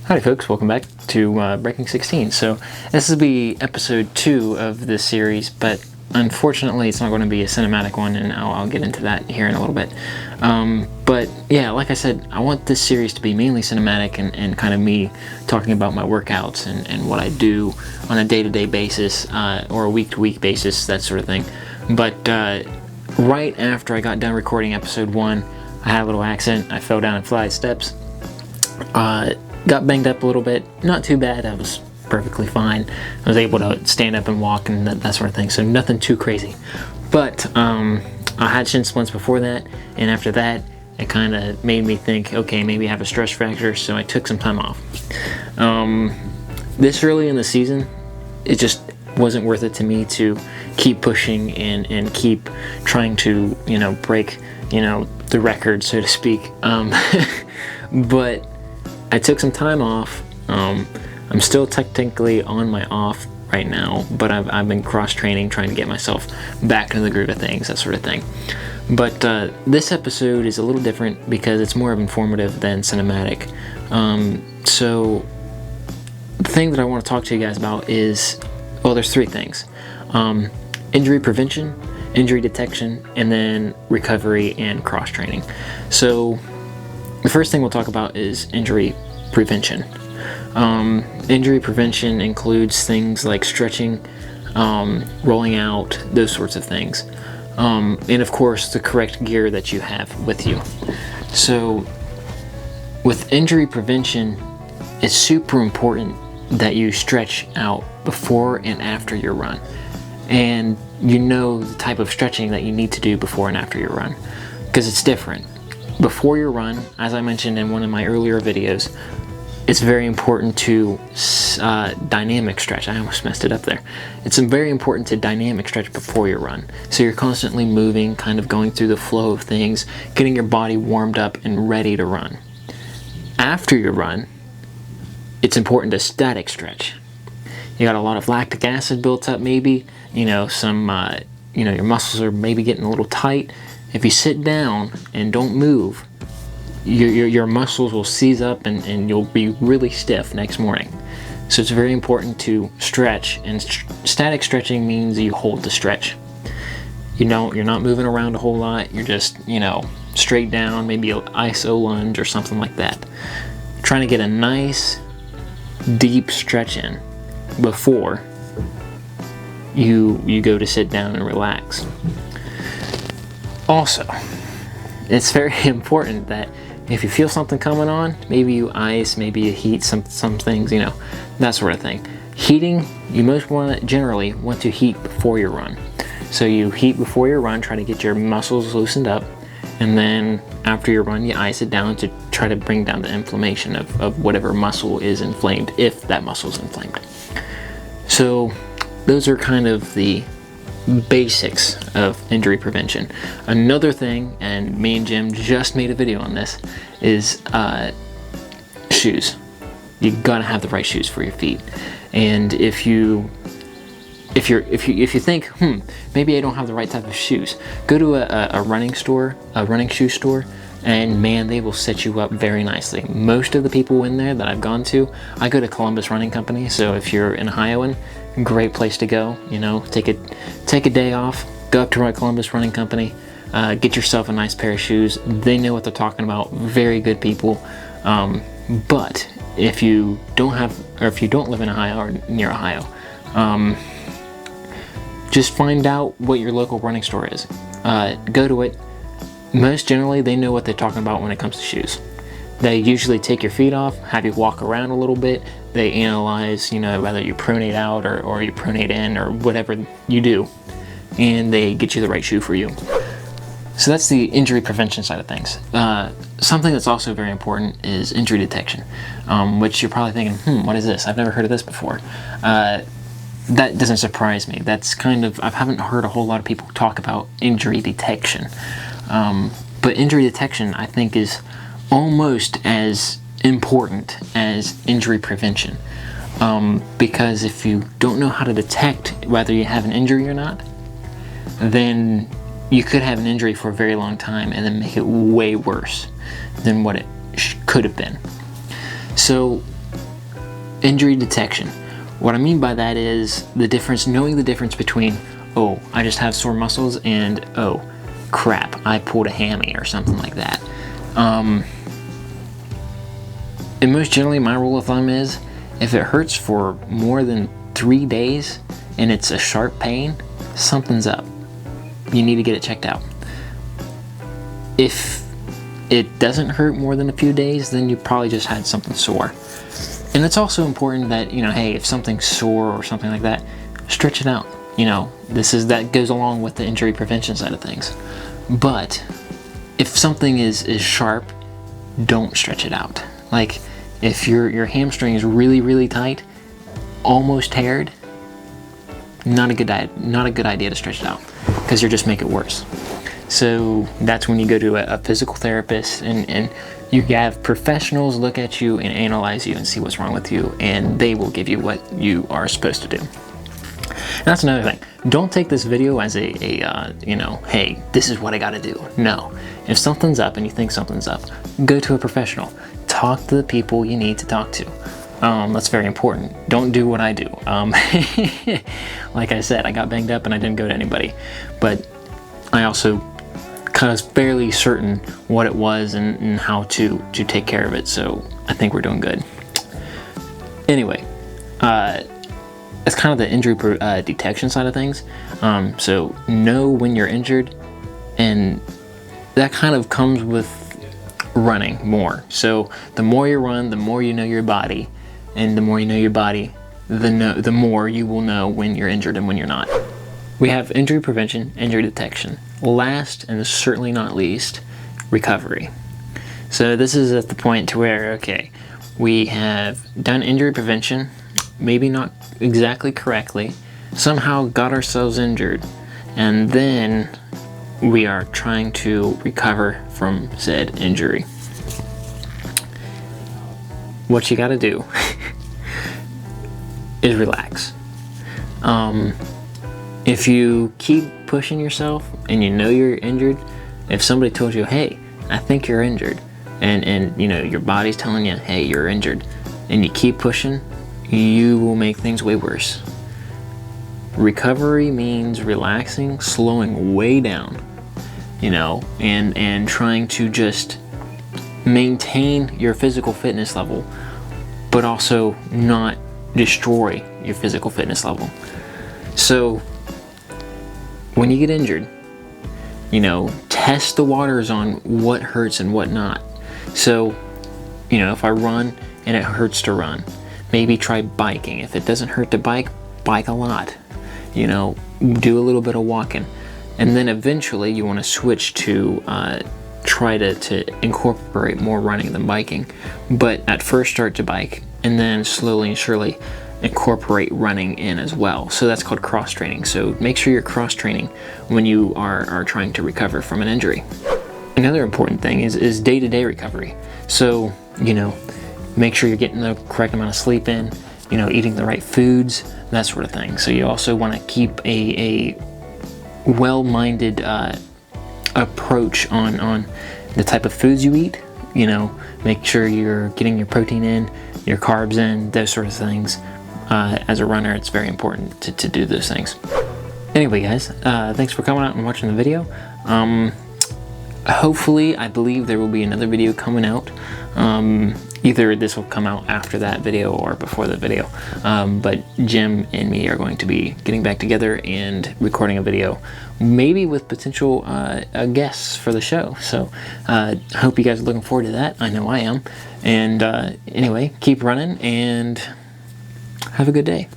Howdy folks, welcome back to Breaking 16. So this will be episode 2 of this series, but unfortunately it's not going to be a cinematic one, and I'll get into that here in a little bit. But yeah, like I said, I want this series to be mainly cinematic and kind of me talking about my workouts and what I do on a day-to-day basis or a week-to-week basis, that sort of thing. But right after I got done recording episode 1, I had a little accident. I fell down a flight of steps. Got banged up a little bit, not too bad. I was perfectly fine. I was able to stand up and walk and that sort of thing, so nothing too crazy. But I had shin splints before that, and after that it kind of made me think, okay, maybe I have a stress fracture, so I took some time off. This early in the season, it just wasn't worth it to me to keep pushing and keep trying to, break, the record, so to speak. But I took some time off. I'm still technically on my off right now, but I've been cross-training, trying to get myself back into the groove of things, that sort of thing. But this episode is a little different because it's more of informative than cinematic. So the thing that I want to talk to you guys about is, well, there's 3 things. Injury prevention, injury detection, and then recovery and cross-training. So the first thing we'll talk about is injury prevention. Injury prevention includes things like stretching, rolling out, those sorts of things. And of course, the correct gear that you have with you. So with injury prevention, it's super important that you stretch out before and after your run. And you know the type of stretching that you need to do before and after your run, because it's different. Before your run, as I mentioned in one of my earlier videos, it's very important to dynamic stretch. I almost messed it up there. It's very important to dynamic stretch before your run. So you're constantly moving, kind of going through the flow of things, getting your body warmed up and ready to run. After your run, it's important to static stretch. You got a lot of lactic acid built up, maybe, some, your muscles are maybe getting a little tight. If you sit down and don't move, your muscles will seize up and you'll be really stiff next morning. So it's very important to stretch, and static stretching means you hold the stretch. You're not moving around a whole lot. You're just, straight down, maybe an iso lunge or something like that. Trying to get a nice deep stretch in before you go to sit down and relax. Also, it's very important that if you feel something coming on, maybe you ice, maybe you heat some things, that sort of thing. Heating, you most generally want to heat before your run. So you heat before your run, try to get your muscles loosened up, and then after your run, you ice it down to try to bring down the inflammation of whatever muscle is inflamed, if that muscle is inflamed. So those are kind of the basics of injury prevention. Another thing, and me and Jim just made a video on this, is shoes. You gotta have the right shoes for your feet. And if you think, maybe I don't have the right type of shoes, go to a running shoe store, and man, they will set you up very nicely. Most of the people in there that I've gone to, I go to Columbus Running Company, so if you're an Ohioan, great place to go. Take a day off, go up to Columbus Running Company, get yourself a nice pair of shoes. They know what they're talking about. Very good people. But if you don't live in Ohio or near Ohio, just find out what your local running store is. Go to it. Most generally, they know what they're talking about when it comes to shoes. They usually take your feet off, have you walk around a little bit. They analyze, whether you pronate out or you pronate in or whatever you do, and they get you the right shoe for you. So that's the injury prevention side of things. Something that's also very important is injury detection, which you're probably thinking, what is this? I've never heard of this before. That doesn't surprise me. That's I haven't heard a whole lot of people talk about injury detection. But injury detection, I think, is almost as important as injury prevention. Because if you don't know how to detect whether you have an injury or not, then you could have an injury for a very long time and then make it way worse than what it could have been. So injury detection. What I mean by that is knowing the difference between, oh, I just have sore muscles, and oh, crap, I pulled a hammy or something like that. And most generally, my rule of thumb is, if it hurts for more than 3 days and it's a sharp pain, something's up. You need to get it checked out. If it doesn't hurt more than a few days, then you probably just had something sore. And it's also important that, hey, if something's sore or something like that, stretch it out. That goes along with the injury prevention side of things. But if something is sharp, don't stretch it out. Like, if your hamstring is really, really tight, almost teared, not a good idea to stretch it out, because you'll just make it worse. So that's when you go to a physical therapist, and you have professionals look at you and analyze you and see what's wrong with you, and they will give you what you are supposed to do. And that's another thing. Don't take this video as hey, this is what I gotta do. No. If something's up and you think something's up, go to a professional. Talk to the people you need to talk to. That's very important. Don't do what I do. Like I said, I got banged up and I didn't go to anybody. But I also kind of fairly certain what it was and how to take care of it. So I think we're doing good. Anyway, that's kind of the injury detection side of things. So know when you're injured, and that kind of comes with running more. So the more you run, the more you know your body, and the more you know your body, the more you will know when you're injured and when you're not. We have injury prevention, injury detection. Last, and certainly not least, recovery. So this is at the point to where, okay, we have done injury prevention, maybe not exactly correctly, somehow got ourselves injured, and then we are trying to recover from said injury. What you gotta do is relax. If you keep pushing yourself and you know you're injured, if somebody told you, hey, I think you're injured, and your body's telling you, hey, you're injured, and you keep pushing, you will make things way worse. Recovery means relaxing, slowing way down, and trying to just maintain your physical fitness level, but also not destroy your physical fitness level. So when you get injured, test the waters on what hurts and what not. So, if I run and it hurts to run, maybe try biking. If it doesn't hurt to bike a lot. Do a little bit of walking. And then eventually you want to switch to try to incorporate more running than biking. But at first start to bike, and then slowly and surely incorporate running in as well. So that's called cross training. So make sure you're cross training when you are trying to recover from an injury. Another important thing is day-to-day recovery. So, make sure you're getting the correct amount of sleep in, eating the right foods, that sort of thing. So you also want to keep a well-minded approach on the type of foods you eat. Make sure you're getting your protein in, your carbs in, those sort of things. As a runner, it's very important to do those things. Anyway, guys, thanks for coming out and watching the video. Hopefully, I believe there will be another video coming out. Either this will come out after that video or before the video. But Jim and me are going to be getting back together and recording a video, maybe with potential guests for the show. So I hope you guys are looking forward to that. I know I am. And anyway, keep running and have a good day.